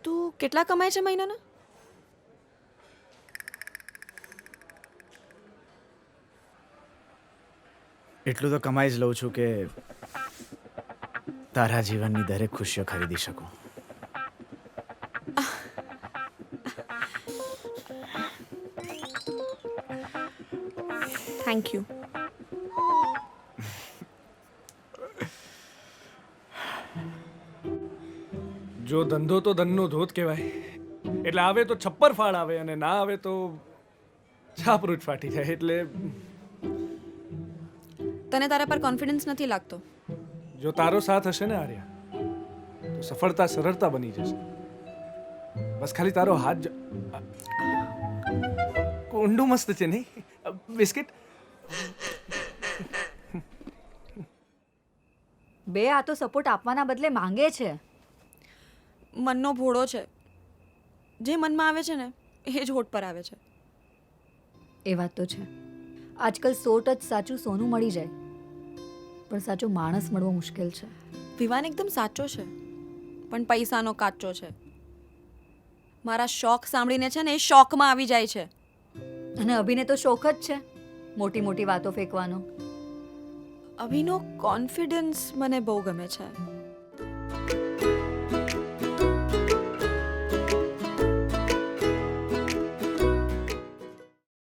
તું કેટલા કમાય છે મહિનાના? એટલું તો કમાઈ જ લઉં છું કે તારા જીવનની દરેક ખુશીઓ ખરીદી શકું. Thank you. જો ધંધો તો ધનનો ધોધ કહેવાય. એટલે આવે તો છપ્પર ફાળ આવે અને ના આવે તો છાપરૂટ ફાટી જાય. એટલે તને તારા પર કોન્ફિડન્સ નથી લાગતો? જો તારો સાથ હશે ને આર્યા, તો સફળતા સરળતા બની જશે. બસ ખાલી તારો હાથ કોંડું મસ્ત છે નહીં? બિસ્કિટ બે આ તો સપોર્ટ આપવાના બદલે માંગે છે. મનનો ભોળો છે. જે મનમાં આવે છે ને એ જ હોઠ પર આવે છે. એ વાત તો છે. આજકાલ 100 ટચ સાચું સોનું મળી જાય, પણ સાચો માણસ મળવો મુશ્કેલ છે. વિવાન એકદમ સાચો છે, પણ પૈસાનો કાચો છે. મારા શોખ સાંભળીને છે ને એ શોખમાં આવી જાય છે. અને અભિને તો શોખ જ છે મોટી મોટી વાતો ફેંકવાનો. અભિનો કોન્ફિડન્સ મને બહુ ગમે છે.